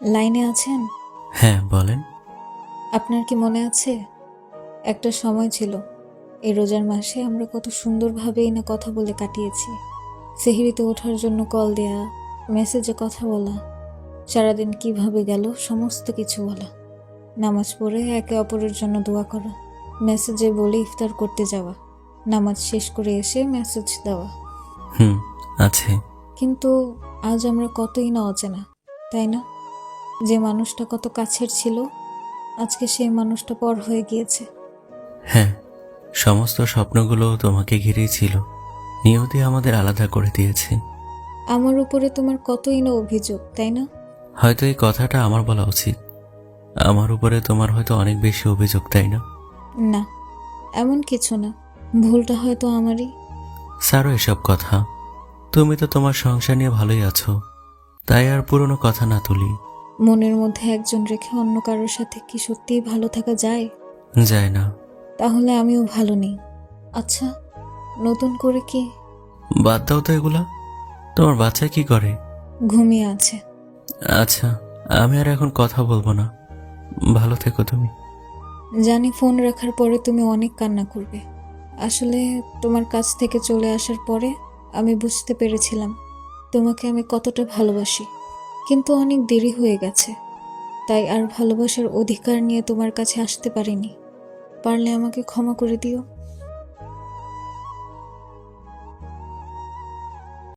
লাইনে আছেন? হ্যাঁ, বলেন। আপনার কি মনে আছে একটা সময় ছিল এই রোজার মাসে আমরা কত সুন্দরভাবেই না কথা বলে কাটিয়েছি। সেহরিতে ওঠার জন্য কল দেয়া, মেসেজে কথা বলা, সারাদিন কিভাবে গেল সমস্ত কিছু বলা, নামাজ পড়ে একে অপরের জন্য দোয়া করা, মেসেজে বলে ইফতার করতে যাওয়া, নামাজ শেষ করে এসে মেসেজ দেওয়া। হুম, আছে। কিন্তু আজ আমরা কতই না অচেনা, তাই না? যে মানুষটা কত কাছের ছিল আজকে সেই মানুষটা পর হয়ে গিয়েছে। হ্যাঁ, সমস্ত স্বপ্নগুলো তোমাকে ঘিরেই ছিল। নিয়তি আমাদের আলাদা করে দিয়েছে। আমার উপরে তোমার কতই না অভিযোগ, তাই না? হয়তো এই কথাটা আমার বলা উচিত। আমার উপরে তোমার হয়তো অনেক বেশি অভিযোগ, তাই না? না, এমন কিছু না, ভুলটা হয়তো আমারই। স্যারও এসব কথা। তুমি তো তোমার সংসার নিয়ে ভালোই আছো, তাই আর পুরনো কথা না তুলি। মনের মধ্যে একজন রেখে অন্য কারোর সাথে কি সত্যিই ভালো থাকা যায়? যায় না। তাহলে আমিও ভালো নেই। আচ্ছা, নতুন করে কি? বাদ দাও তো এগুলা। তোমার বাচ্চা কি করে? ঘুমিয়ে আছে। আচ্ছা, আমি আর এখন কথা বলবো না। ভালো থেকো তুমি। জানি ফোন রাখার পরে তুমি অনেক কান্না করবে। আসলে তোমার কাছ থেকে চলে আসার পরে আমি বুঝতে পেরেছিলাম তোমাকে আমি কতটা ভালোবাসি। কিন্তু অনেক দেরি হয়ে গেছে, তাই আর ভালোবাসার অধিকার নিয়ে তোমার কাছে আসতে পারিনি। পারলে আমাকে ক্ষমা করে দিও।